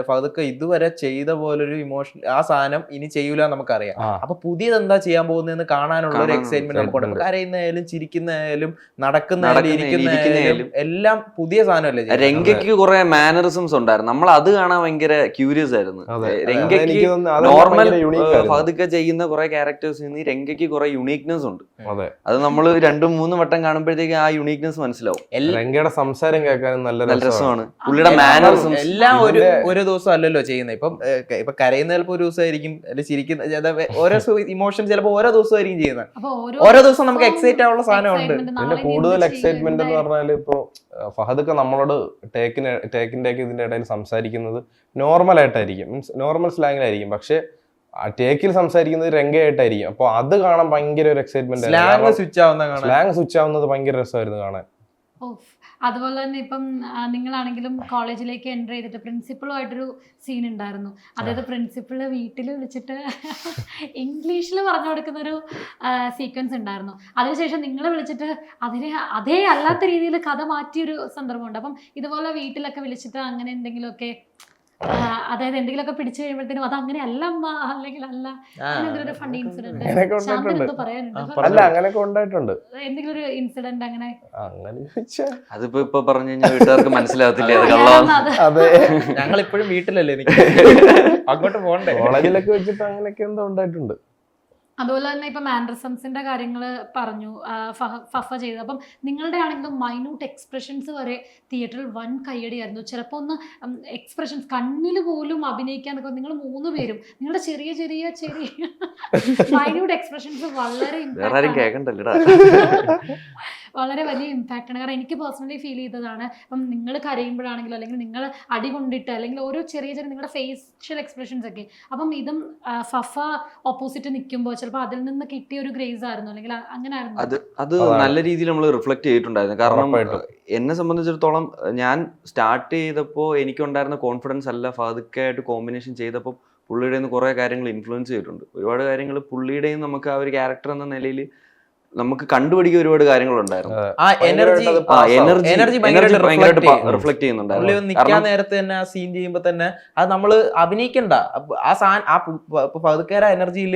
ഫാദുക്ക ഇതുവരെ ചെയ്ത പോലൊരു ഇമോഷൻ ആ സാധനം ഇനി ചെയ്യൂല നമുക്കറിയാം. അപ്പൊ പുതിയത് എന്താ ചെയ്യാൻ പോകുന്നതെന്ന് കാണാനുള്ള ഒരു എക്സൈറ്റ്മെന്റ് നമുക്കുണ്ട്. കരയുന്നതായാലും ചിരിക്കുന്നതായാലും നടക്കുന്നതായാലും ഇരിക്കുന്നതായാലും എല്ലാം പുതിയ സാധനമല്ലേ. രംഗയ്ക്ക് കുറെ മാനറിസംസ് ഉണ്ടായിരുന്നു, നമ്മൾ അത് കാണാൻ ഭയങ്കര ക്യൂരിയസ് ആയിരുന്നു. രംഗയ്ക്ക് നോർമൽ ഫാദുക്ക ചെയ്യുന്ന കുറെ ക്യാരക്ടേഴ്സ് രംഗയ്ക്ക് കുറെ യുണീക്നെസ് ഉണ്ട്. അത് നമ്മൾ 2-3 വട്ടം കാണുമ്പോഴത്തേക്ക് ആ യുണീക്നെസ് മനസ്സിലാവും. രംഗയുടെ സംസാരം കേൾക്കാനും നല്ല രസമാണ്. പുള്ളിയുടെ മാനറിസം എല്ലാം ഒരു ദിവസം അല്ലല്ലോ ചെയ്യുന്നത്. ഇപ്പൊ കരയുന്ന ചിലപ്പോ ഒരു ദിവസമായിരിക്കും, അല്ലെങ്കിൽ ചിരിക്കുന്ന ഓരോ ഇമോഷൻ ചിലപ്പോ ഓരോ ദിവസമായിരിക്കും ചെയ്യുന്നത്. ഓരോ ദിവസം നമുക്ക് എക്സൈറ്റ് ആവുള്ള സാധനമുണ്ട്. പിന്നെ കൂടുതൽ എക്സൈറ്റ്മെന്റ് എന്ന് പറഞ്ഞാൽ ഇപ്പൊ ഫഹദൊക്കെ നമ്മളോട് ടേക്കിന്റെ ഇതിന്റെ ഇടയിൽ സംസാരിക്കുന്നത് നോർമൽ ആയിട്ടായിരിക്കും, മീൻസ് നോർമൽ സ്ലാങ്ങിലായിരിക്കും. പക്ഷെ ടേക്കിൽ സംസാരിക്കുന്നത് രംഗയായിട്ടായിരിക്കും. അപ്പൊ അത് കാണാൻ ഭയങ്കര ഒരു എക്സൈറ്റ്മെന്റ്, സ്ലാങ് സ്വിച്ച് ആവുന്നത് ഭയങ്കര രസമായിരുന്നു കാണാൻ. അതുപോലെ തന്നെ ഇപ്പം നിങ്ങളാണെങ്കിലും കോളേജിലേക്ക് എൻ്റർ ചെയ്തിട്ട് പ്രിൻസിപ്പളുമായിട്ടൊരു സീൻ ഉണ്ടായിരുന്നു. അതായത് പ്രിൻസിപ്പള് വീട്ടിൽ വിളിച്ചിട്ട് ഇംഗ്ലീഷിൽ പറഞ്ഞു കൊടുക്കുന്നൊരു സീക്വൻസ് ഉണ്ടായിരുന്നു. അതിനുശേഷം നിങ്ങൾ വിളിച്ചിട്ട് അതേ അല്ലാത്ത രീതിയിൽ കഥ മാറ്റിയൊരു സന്ദർഭമുണ്ട്. അപ്പം ഇതുപോലെ വീട്ടിലൊക്കെ വിളിച്ചിട്ട് അങ്ങനെ എന്തെങ്കിലുമൊക്കെ, അതായത് എന്തെങ്കിലുമൊക്കെ പിടിച്ചു കഴിയുമ്പോഴത്തേനും അത് അങ്ങനെ അല്ല അല്ലെങ്കിൽ അല്ല, എന്തെങ്കിലും ഫണ്ണി ഇൻസിഡന്റ് എന്തെങ്കിലും ഒരു ഇൻസിഡന്റ് അങ്ങനെ അതിപ്പോ ഇപ്പൊ പറഞ്ഞു കഴിഞ്ഞാൽ വീട്ടുകാർക്ക് മനസ്സിലാവത്തില്ല. ഞങ്ങൾ ഇപ്പോഴും വീട്ടിലല്ലേ, അങ്ങോട്ട് പോകണ്ടേ. കോളേജിലൊക്കെ വെച്ചിട്ട് അങ്ങനെയൊക്കെ എന്തോ ഉണ്ടായിട്ടുണ്ട്. അതുപോലെ തന്നെ ഇപ്പം മാൻഡ്രസംസിന്റെ കാര്യങ്ങൾ പറഞ്ഞു ഫഫ ചെയ്തത്. അപ്പം നിങ്ങളുടെ ആണെങ്കിലും മൈന്യൂട്ട് എക്സ്പ്രഷൻസ് വരെ തിയേറ്ററിൽ വൻ കയ്യടിയായിരുന്നു. ചിലപ്പോൾ ഒന്ന് എക്സ്പ്രഷൻസ് കണ്ണിൽ പോലും അഭിനയിക്കാൻ നിൽക്കും. നിങ്ങൾ 3 പേരും നിങ്ങളുടെ ചെറിയ മൈന്യൂട്ട് എക്സ്പ്രഷൻസ് വളരെ വളരെ വലിയ ഇമ്പാക്റ്റ് ആണ്. കാരണം എനിക്ക് പേഴ്സണലി ഫീൽ ചെയ്തതാണ്. അപ്പം നിങ്ങൾ കരയുമ്പോഴാണെങ്കിലും അല്ലെങ്കിൽ നിങ്ങൾ അടി കൊണ്ടിട്ട് അല്ലെങ്കിൽ ഓരോ ചെറിയ ചെറിയ നിങ്ങളുടെ ഫേഷ്യൽ എക്സ്പ്രഷൻസ് ഒക്കെ, അപ്പം ഇതും ഫഫ ഓപ്പോസിറ്റ് നിൽക്കുമ്പോൾ ചിലപ്പോൾ അതിൽ നിന്ന് കിട്ടിയ ഒരു ഗ്രേസ് ആയിരുന്നു അല്ലെങ്കിൽ അങ്ങനെ ആയിരുന്നു. അത് നല്ല രീതിയിൽ നമ്മൾ റിഫ്ലക്ട് ചെയ്തിട്ടുണ്ടായിരുന്നു. കാരണം എന്നെ സംബന്ധിച്ചിടത്തോളം ഞാൻ സ്റ്റാർട്ട് ചെയ്തപ്പോൾ എനിക്കുണ്ടായിരുന്ന കോൺഫിഡൻസ് അല്ല ഫഹദ്ക്കായിട്ട് കോമ്പിനേഷൻ ചെയ്തപ്പോൾ പുള്ളിയുടെ നിന്ന് കുറേ കാര്യങ്ങൾ ഇൻഫ്ലുവൻസ് ചെയ്തിട്ടുണ്ട്. ഒരുപാട് കാര്യങ്ങൾ പുള്ളിയുടെയും നമുക്ക് ആ ഒരു ക്യാരക്ടർ എന്ന നിലയിൽ നമുക്ക് കണ്ടുപിടിക്കാൻ ഒരുപാട് കാര്യങ്ങളുണ്ടായിരുന്നു. എനർജി ഭയങ്കരമായിട്ട് റിഫ്ലക്ട് ചെയ്യുന്നുണ്ടായിരുന്നു. നിൽക്കാൻ നേരത്തെ തന്നെ ആ സീൻ ചെയ്യുമ്പോ തന്നെ അത് നമ്മള് അഭിനയിക്കണ്ട, ആ സാധനം ആ ഫഹദ്ക്കാര എനർജിയിൽ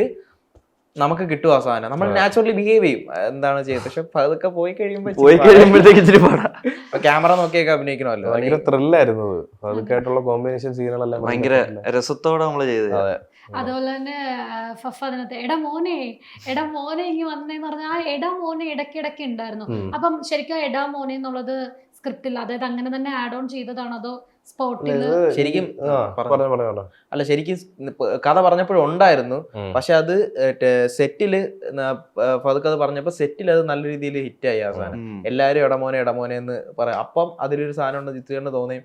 നമുക്ക് കിട്ടും ആ സാധനം. നമ്മൾ നാച്ചുറലി ബിഹേവ് ചെയ്യും എന്താണ് ചെയ്യുന്നത്. പക്ഷെ അതൊക്കെ പോയി കഴിയുമ്പോഴത്തേക്ക് ഇച്ചിരി പാടാ. ക്യാമറ നോക്കിയൊക്കെ അഭിനയിക്കണമല്ലോ. ഭയങ്കര ത്രില്ലായിരുന്നു അതൊക്കെയായിട്ടുള്ള കോമ്പിനേഷൻ സീനുകളെല്ലാം ഭയങ്കര രസത്തോടെ നമ്മള് ചെയ്തത്. അതുപോലെ തന്നെ ഫഫ അതിനകത്ത് എടാ മോനെ ഇങ്ങി വന്നേന്ന് പറഞ്ഞാൽ ആ എടാ മോനെ ഇടയ്ക്കിടയ്ക്ക് ഉണ്ടായിരുന്നു. അപ്പം ശരിക്കും എടാ മോനെ എന്നുള്ളത് സ്ക്രിപ്റ്റിൽ അതായത് അങ്ങനെ തന്നെ ആഡ് ഓൺ ചെയ്തതാണോ അതോ സ്പോട്ടില്? ശരിക്കും അല്ല, ശരിക്കും കഥ പറഞ്ഞപ്പോഴും ഉണ്ടായിരുന്നു. പക്ഷെ അത് സെറ്റില് ഫഹദ് അത് പറഞ്ഞപ്പോ സെറ്റിൽ അത് നല്ല രീതിയിൽ ഹിറ്റായി. ആ സാധനം എല്ലാരും ഇടമോനെ എന്ന് പറയാം. അപ്പം അതിലൊരു സാധനം ഉണ്ട് ജിത്തുകണ്ണ് തോന്നി.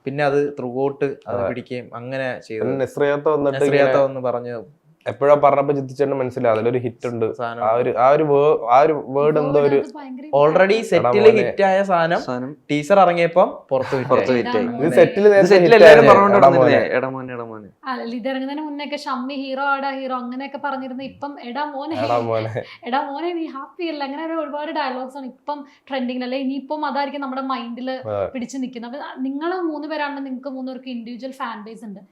പിന്നെ അത് ത്രൂ ഔട്ട് അത് പിടിക്കുകയും അങ്ങനെ ചെയ്തു. നെസ്രിയാത്ത വന്ന് പറഞ്ഞു എപ്പോഴാ പറഞ്ഞപ്പോ ജിത്തിച്ചേട്ടന് മനസ്സിലായി അതിലൊരു ഹിറ്റ് ഉണ്ട്. ആ ഒരു വേർഡ് എന്തോ ഒരു ഓൾറെഡി സെറ്റില് ഹിറ്റ് ആയ സാധനം ടീസർ ഇറങ്ങിയപ്പോ പുറത്ത് ഇത് ഇറങ്ങുന്നതിന് മുന്നേ ഷമ്മി ഹീറോ അങ്ങനെയൊക്കെ പറഞ്ഞിരുന്നു. ഇപ്പം എടാ മോനെ നീ ഹാപ്പി അല്ല അങ്ങനെ ഒരുപാട് ഡയലോഗ്സ് ആണ് ഇപ്പം ട്രെൻഡിങ് അല്ലെ. ഇനിയിപ്പം അതായിരിക്കും നമ്മുടെ മൈൻഡിൽ പിടിച്ചു നിൽക്കുന്നത്. അപ്പൊ നിങ്ങൾ 3 പേരാണെന്ന് നിങ്ങൾക്ക് 3 പേർക്ക് ഇൻഡിവിജ്വൽ ഫാൻ ബേസ് ഉണ്ട്.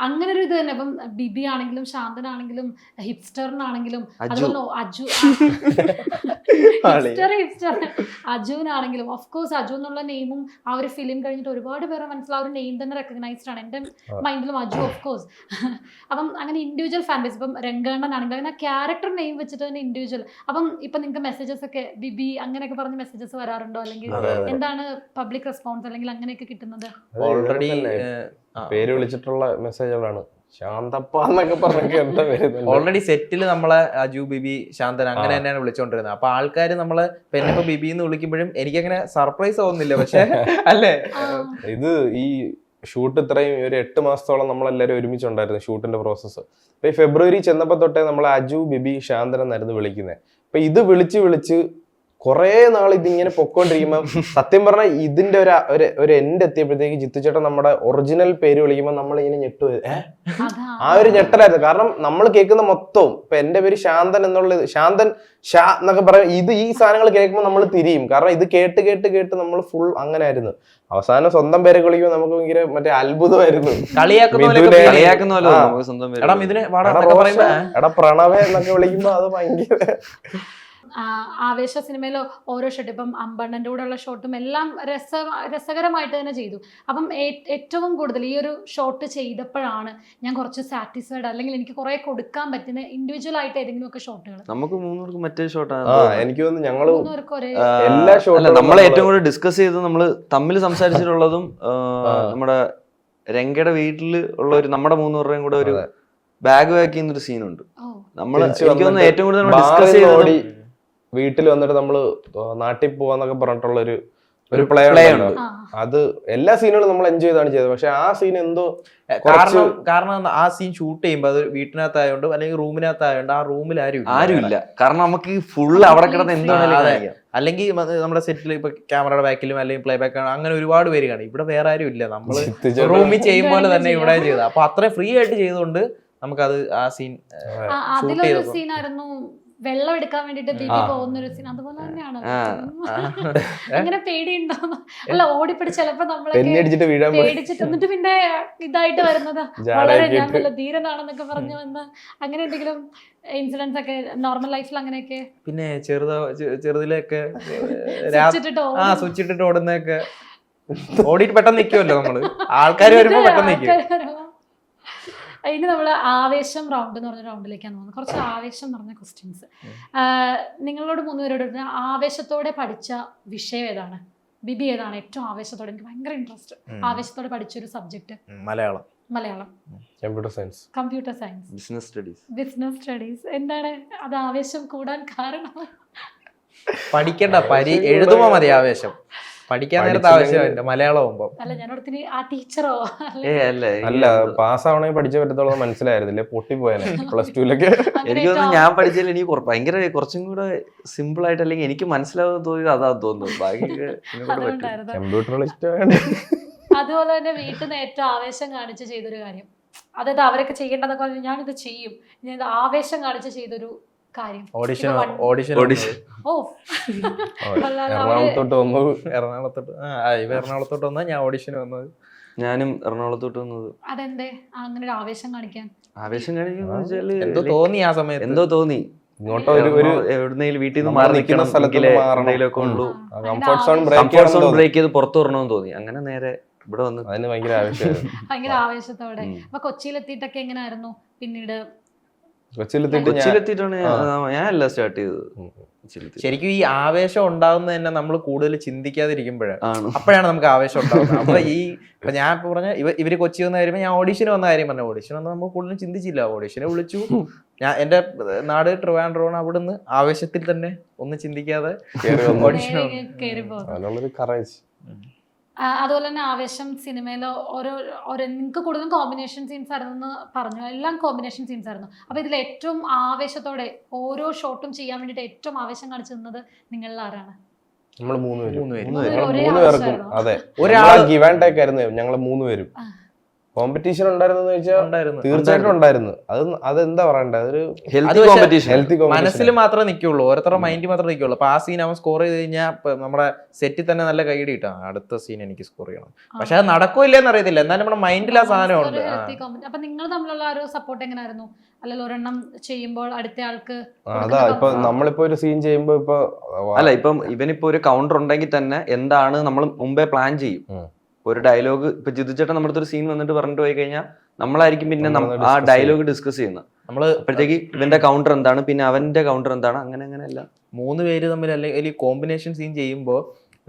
അങ്ങനെ ഒരു ഇത് തന്നെ. ഇപ്പം ബിബി ആണെങ്കിലും ശാന്തനാണെങ്കിലും ഹിപ്സ്റ്ററിനാണെങ്കിലും അതുപോലെ അജുവിനാണെങ്കിലും ഓഫ് കോഴ്സ് അജു എന്നുള്ള നെയിമും ആ ഒരു ഫിലിം കഴിഞ്ഞിട്ട് ഒരുപാട് പേരെ മനസ്സിൽ ആ ഒരു നെയിം തന്നെ റെക്കഗ്നൈസ്ഡ് ആണ്. എൻ്റെ മൈൻഡിലും അജു ഓഫ് കോഴ്സ്. അപ്പം അങ്ങനെ ഇൻഡിവിജ്വൽ ഫാൻ ബേസ്. ഇപ്പം രംഗണ്ണനാണെങ്കിലും അങ്ങനെ ക്യാരക്ടർ നെയിം വെച്ചിട്ട് തന്നെ ഇൻഡിവിജ്വൽ. അപ്പം ഇപ്പം നിങ്ങൾക്ക് മെസ്സേജസ് ഒക്കെ ബിബി അങ്ങനെയൊക്കെ പറഞ്ഞ് മെസ്സേജസ് വരാറുണ്ടോ? അല്ലെങ്കിൽ എന്താണ് പബ്ലിക് റെസ്പോൺസ് അല്ലെങ്കിൽ അങ്ങനെയൊക്കെ കിട്ടുന്നത്? ഓൾറെഡി പേര് വിളിച്ചിട്ടുള്ള മെസ്സേജുകളാണ് ശാന്തപ്പ എന്നൊക്കെ പറഞ്ഞൊക്കെ എന്താ വരുന്നത്. ഓൾറെഡി സെറ്റില് നമ്മളെ അജു ബിബി ശാന്തൻ അങ്ങനെ തന്നെയാണ് വിളിച്ചോണ്ടിരുന്നത്. അപ്പൊ ആൾക്കാര് നമ്മളെ പെണ്ണിപ്പോ ബിബി എന്ന് വിളിക്കുമ്പോഴും എനിക്കങ്ങനെ സർപ്രൈസ് തോന്നുന്നില്ല. പക്ഷെ അല്ലേ ഇത് ഈ ഷൂട്ട് ഇത്രയും ഒരു 8 മാസത്തോളം നമ്മളെല്ലാവരും ഒരുമിച്ചുണ്ടായിരുന്നു ഷൂട്ടിന്റെ പ്രോസസ്സ്. അപ്പൊ ഈ ഫെബ്രുവരി ചെന്നപ്പോ തൊട്ടേ നമ്മളെ അജു ബിബി ശാന്തൻ എന്നായിരുന്നു വിളിക്കുന്നത്. അപ്പൊ ഇത് വിളിച്ച് കുറെ നാൾ ഇതിങ്ങനെ പൊക്കോണ്ടിരിക്കുമ്പോ സത്യം പറഞ്ഞാൽ ഇതിന്റെ ഒരു എൻഡ് എത്തിയപ്പോഴത്തേക്ക് ജിത്തുചേട്ടൻ നമ്മുടെ ഒറിജിനൽ പേര് വിളിക്കുമ്പോൾ നമ്മളിങ്ങനെ ഞെട്ടുപോയി. ആ ഒരു ഞെട്ടലായിരുന്നു. കാരണം നമ്മൾ കേൾക്കുന്ന മൊത്തവും ഇപ്പൊ എന്റെ പേര് ശാന്തൻ എന്നുള്ളത് ശാന്തൻ ഷാ എന്നൊക്കെ പറയും. ഈ സാധനങ്ങൾ കേൾക്കുമ്പോൾ നമ്മൾ തിരിയും. കാരണം ഇത് കേട്ട് നമ്മൾ ഫുൾ അങ്ങനെ ആയിരുന്നു. അവസാനം സ്വന്തം പേരെ വിളിക്കുമ്പോൾ നമുക്ക് ഭയങ്കര മറ്റേ അത്ഭുതമായിരുന്നു. എടാ പ്രണവേ എന്നൊക്കെ വിളിക്കുമ്പോ അത് ഭയങ്കര ആവേശ സിനിമയിൽ ഓരോ ഷോട്ട് ഇപ്പം അമ്പണ്ണൻ്റെ കൂടെയുള്ള ഷോട്ടും എല്ലാം രസകരമായിട്ട് തന്നെ ചെയ്തു. അപ്പം ഏറ്റവും കൂടുതൽ ഈ ഒരു ഷോട്ട് ചെയ്തപ്പോഴാണ് ഞാൻ കുറച്ച് സാറ്റിസ്ഫൈഡ് അല്ലെങ്കിൽ എനിക്ക് കുറെ കൊടുക്കാൻ പറ്റുന്ന ഇൻഡിവിജ്വൽ ആയിട്ട് ഏതെങ്കിലും ഒക്കെ ഷോട്ടുകൾ. നമുക്ക് 3 പേർക്ക് മറ്റേ ഷോട്ടാണ് എനിക്ക് തോന്നുന്നു. ഞങ്ങള് എല്ലാ ഷോട്ടും നമ്മൾ ഏറ്റവും കൂടുതൽ ഡിസ്കസ് ചെയ്ത് നമ്മൾ തമ്മിൽ സംസാരിച്ചിട്ടുള്ളതും നമ്മുടെ രംഗയുടെ വീട്ടിൽ ഉള്ള ഒരു നമ്മുടെ 3 പേരുടെയും കൂടെ ഒരു ബാഗ് പാക്ക് ചെയ്യുന്ന ഒരു സീനുണ്ട്. നമ്മൾ ഏറ്റവും കൂടുതൽ ഡിസ്കസ് ചെയ്ത് വീട്ടിൽ വന്നിട്ട് നമ്മള് നാട്ടിൽ പോവാന്നൊക്കെ പറഞ്ഞിട്ടുള്ള ഒരു പ്ലേ ഉണ്ട്. അത് എല്ലാ സീനുകളും നമ്മൾ എൻജോയ് ചെയ്താണ് ചെയ്തത്. പക്ഷെ ആ സീൻ എന്തോ കാരണം ആ സീൻ ഷൂട്ട് ചെയ്യുമ്പോൾ അത് വീട്ടിനകത്തായോണ്ട് അല്ലെങ്കിൽ റൂമിനകത്തായോണ്ട് ആ റൂമിൽ ആരുമില്ല. കാരണം നമുക്ക് ഫുള്ള് അവിടെ കിടന്ന് എന്താണെങ്കിലും അല്ലെങ്കിൽ നമ്മുടെ സെറ്റിൽ ഇപ്പൊ ക്യാമറയുടെ ബാക്കിലും അല്ലെങ്കിൽ പ്ലേ ബാക്ക് അങ്ങനെ ഒരുപാട് പേര് കാണും. ഇവിടെ വേറെ ആരും ഇല്ല. നമ്മള് റൂമിൽ ചെയ്യും പോലെ തന്നെ ഇവിടെ ചെയ്തത്. അപ്പൊ അത്ര ഫ്രീ ആയിട്ട് ചെയ്തുകൊണ്ട് നമുക്കത് ആ സീൻ ഷൂട്ട് ചെയ്തപ്പോ വെള്ളം എടുക്കാൻ വേണ്ടിട്ട് ബിബി പോകുന്നൊരു സീൻ അതുപോലെ തന്നെയാണ്. അങ്ങനെ പേടിയുണ്ടോ? അല്ല ഓടിപ്പിടി ചിലപ്പോ നമ്മളെ പേടിച്ചിട്ട് എന്നിട്ട് പിന്നെ ഇതായിട്ട് വരുന്നത് വളരെ ഞാൻ നല്ല ധീരനാണെന്നൊക്കെ പറഞ്ഞു വന്ന് അങ്ങനെ എന്തെങ്കിലും ഇൻസിഡൻസ് ഒക്കെ നോർമൽ ലൈഫിൽ അങ്ങനെയൊക്കെ? പിന്നെ ചെറുതിലൊക്കെ സ്വിച്ച് ഇട്ടിട്ട് ഓടുന്നൊക്കെ ഓടിയിട്ട് പെട്ടെന്ന് നിൽക്കുമല്ലോ നമ്മള്. ആൾക്കാർ വരുമ്പോ പെട്ടെന്ന് നിൽക്കും. ഇനി നമ്മൾ ആവേശം റൗണ്ട് എന്ന് പറഞ്ഞ റൗണ്ടിലേക്കാണ് പോകുന്നത്. കുറച്ച് ആവേശം നിറഞ്ഞ ക്വസ്റ്റ്യൻസ് നിങ്ങളോട് 3 പേരോട്. ആവേശത്തോടെ പഠിച്ച വിഷയം ഏതാണ്? ബിബി ഏതാണ് ഏറ്റവും ആവേശത്തോടെ? എനിക്ക് ഭയങ്കര ഇൻട്രസ്റ്റ് ആവേശത്തോടെ പഠിച്ചൊരു subject. Malayalam, computer science, business studies. എന്താണ് അത് ആവേശം കൂടാൻ കാരണം? പഠിക്കണ്ട എഴുതുമ്പോ മതി ആവേശം, പഠിക്കാൻ നേരത്തെ ആവശ്യമില്ല മലയാളം ആവുമ്പോ. അല്ല ഞാനോടത്തിന് ആ ടീച്ചറോ അല്ല പാസ്സാവണമെങ്കിൽ പഠിച്ചേ പറ്റത്തോളം മനസ്സിലായിരുന്നില്ലേ, പൊട്ടിപ്പോയാനെ പ്ലസ് ടുവിലൊക്കെ. എനിക്ക് തോന്നുന്നു ഞാൻ പഠിച്ചതിൽ എനിക്ക് ഭയങ്കര കുറച്ചും കൂടെ സിമ്പിൾ ആയിട്ട്, അല്ലെങ്കിൽ എനിക്ക് മനസ്സിലാവുന്ന തോന്നിയത് അതാ തോന്നുന്നു. ബാക്കിയൊക്കെ കമ്പ്യൂട്ടറിസ്റ്റ് അതുപോലെ തന്നെ വീട്ടിൽ നിന്ന് ഏറ്റവും ആവേശം കാണിച്ച് ചെയ്തൊരു കാര്യം, അതായത് അവരൊക്കെ ചെയ്യേണ്ടതൊക്കെ പറഞ്ഞാൽ ഞാനിത് ചെയ്യും, ഞാൻ ഇത് ആവേശം കാണിച്ച് ചെയ്തൊരു കാര്യം. ഓഡിഷൻ ഓ എറണാകുളത്തോട്ട് വന്നു. എറണാകുളത്തോട്ട് വന്നാൽ ഞാൻ ഓഡിഷൻ വന്നത്. ഞാനും എറണാകുളത്തോട്ട് വന്നത്. അതെന്തേ അങ്ങനെ ഒരു ആവേശം കാണിക്കാൻ? ആവേശം കാണിക്കുന്ന വെച്ചാല് എന്തോ തോന്നി ആ സമയത്ത്, എന്തോ തോന്നി ഇങ്ങോട്ട് എവിടുന്നേലും വീട്ടിൽ നിന്ന് മാറി നിൽക്കണം, കംഫർട്ട് സോൺ ബ്രേക്ക് ചെയ്ത് പുറത്തു വരണമെന്ന് തോന്നി. അങ്ങനെ നേരെ ഇവിടെ വന്ന് അതിന് ഭയങ്കര ആവശ്യമായിരുന്നു. ഭയങ്കര ആവേശത്തോടെ. അപ്പൊ കൊച്ചിയിലെത്തിയിട്ടൊക്കെ എങ്ങനെയായിരുന്നു പിന്നീട്? കൊച്ചിയിലെത്തിയിട്ടാണ് ഞാനല്ല സ്റ്റാർട്ട് ചെയ്തത്. ശരിക്കും ഈ ആവേശം ഉണ്ടാവുന്നത് തന്നെ നമ്മൾ കൂടുതൽ ചിന്തിക്കാതിരിക്കുമ്പോഴാണ്, അപ്പോഴാണ് നമുക്ക് ആവേശം ഉണ്ടാവുന്നത്. അപ്പൊ ഇപ്പൊ ഞാൻ ഇപ്പൊ പറഞ്ഞ ഇവര് കൊച്ചി വന്ന കാര്യം, ഞാൻ ഓഡീഷന് വന്ന കാര്യം പറഞ്ഞു. ഓഡീഷൻ വന്നാൽ നമ്മൾ കൂടുതലും ചിന്തിച്ചില്ല, ഓഡീഷനെ വിളിച്ചു. ഞാൻ എന്റെ നാട് ട്രിവാൻഡ്രം, അവിടുന്ന് ആവേശത്തിൽ തന്നെ ഒന്നും ചിന്തിക്കാതെ ഓഡീഷൻ. അതുപോലെ തന്നെ ആവേശം സിനിമയിലോ ഓരോ നിങ്ങൾക്ക് കൂടുതലും കോമ്പിനേഷൻ സീൻസ് ആയിരുന്നു എന്ന് പറഞ്ഞു, എല്ലാം കോമ്പിനേഷൻ സീൻസ് ആയിരുന്നു. അപ്പൊ ഇതിൽ ഏറ്റവും ആവേശത്തോടെ ഓരോ ഷോട്ടും ചെയ്യാൻ വേണ്ടിട്ട് ഏറ്റവും ആവേശം കാണിച്ചു തന്നത് നിങ്ങളിൽ ആരാണ്? നമ്മൾ മൂന്ന് ഒരേ പേർക്കും. അതെ, ഒരാൾ ഗിവ് ആൻഡ് ടേക്ക് ആയിരുന്നു ഞങ്ങൾ മൂന്നുപേരും. കോമ്പറ്റീഷൻ ഉണ്ടായിരുന്നു തീർച്ചയായിട്ടും ഉണ്ടായിരുന്നു. അതെന്താ പറയണ്ടേ, അതൊരു ഹെൽത്തി കോമ്പറ്റീഷൻ. മനസ്സിൽ മാത്രമേ നിൽക്കുള്ളൂ, ഓരോരുത്തരുടെ മൈൻഡിൽ മാത്രമേ നിൽക്കുള്ളൂ. അപ്പൊ ആ സീൻ അവൻ സ്കോർ ചെയ്ത് കഴിഞ്ഞാൽ നമ്മുടെ സെറ്റിൽ തന്നെ നല്ല കൈയടി കിട്ടാം, അടുത്ത സീൻ എനിക്ക് സ്കോർ ചെയ്യണം. പക്ഷെ അത് നടക്കൂല്ലെന്ന് അറിയത്തില്ല, എന്നാലും നമ്മുടെ മൈൻഡിൽ ആ സാധനമുണ്ട്. അപ്പൊ നിങ്ങൾ തമ്മിലുള്ള ഒരു സപ്പോർട്ട് എങ്ങനെയായിരുന്നു? അല്ലെങ്കിൽ ഒരെണ്ണം ചെയ്യുമ്പോൾ അടുത്ത ആൾക്ക് അതാ ഇപ്പൊ നമ്മളിപ്പോ ഒരു സീൻ ചെയ്യുമ്പോ ഇപ്പൊ അല്ല ഇപ്പം ഇവനിപ്പോ ഒരു കൗണ്ടർ ഉണ്ടെങ്കിൽ തന്നെ എന്താണ് നമ്മൾ മുമ്പേ പ്ലാൻ ചെയ്യും. ഒരു ഡയലോഗ് ഇപ്പൊ ജിതു ചേട്ടൻ നമ്മുടെ ഒരു സീൻ വന്നിട്ട് പറഞ്ഞിട്ട് പോയി കഴിഞ്ഞാൽ നമ്മളായിരിക്കും പിന്നെ ആ ഡയലോഗ് ഡിസ്കസ് ചെയ്യുന്നത്. നമ്മള് അപ്പോഴത്തേക്ക് ഇവന്റെ കൗണ്ടർ എന്താണ്, പിന്നെ അവന്റെ കൗണ്ടർ എന്താണ്, അങ്ങനെ അങ്ങനെയല്ല. മൂന്ന് പേര് തമ്മിൽ അല്ലെങ്കിൽ കോമ്പിനേഷൻ സീൻ ചെയ്യുമ്പോൾ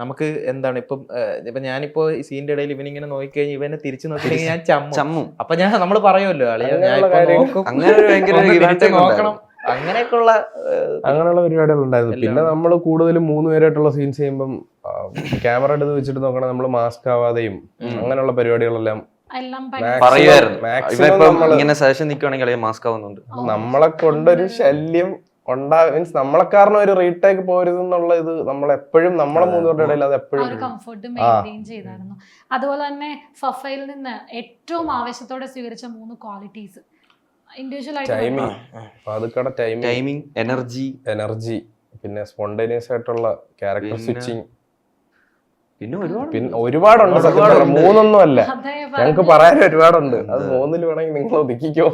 നമുക്ക് എന്താണ് ഇപ്പൊ ഞാനിപ്പോ ഈ സീനിന്റെ ഇടയിൽ ഇവനിങ്ങനെ നോക്കിക്കഴിഞ്ഞാൽ ഇവനെ തിരിച്ചു നോക്കിക്കഴിഞ്ഞാൽ ഞാൻ ചമ്മും. അപ്പൊ നമ്മൾ പറയുമല്ലോ നോക്കണം, അങ്ങനെയുള്ള പരിപാടികൾ ഉണ്ടായിരുന്നു. പിന്നെ നമ്മൾ കൂടുതലും മൂന്നുപേരായിട്ടുള്ള സീൻസ് ചെയ്യുമ്പോൾ ക്യാമറ എടുത്ത് വെച്ചിട്ട് നോക്കണം, നമ്മൾ മാസ്ക് ആവാതെയും അങ്ങനെയുള്ള പരിപാടികളെല്ലാം നമ്മളെ കൊണ്ടൊരു ശല്യം മീൻസ് നമ്മളെ കാരണം ഒരു റീടേക്ക് പോരുതെന്നുള്ള ഇത് നമ്മളെപ്പോഴും നമ്മളെ മൂന്നുപേരുടെ ഇടയിൽ അത് എപ്പോഴും കംഫർട്ട് മെയിൻറ്റെയിൻ ചെയ്തായിരുന്നു. അതുപോലെ തന്നെ ഫഫയിൽ നിന്ന് ഏറ്റവും ആവേശത്തോടെ സ്വീകരിച്ച 3 ക്വാളിറ്റീസ് ഇൻഡിവിജ്വൽ ആയിട്ട് ടൈമിംഗ്, എനർജി, പിന്നെ സ്പോണ്ടേനിയസ് ആയിട്ടുള്ള ക്യാരക്ടർ സ്വിച്ചിങ്, പിന്നെ ഒരുപാടുണ്ട്. 3 അല്ല, ഞങ്ങൾക്ക് പറയാൻ ഒരുപാടുണ്ട്. അത് 3 വേണമെങ്കിൽ നിങ്ങൾ ഒതുക്കിക്കോ.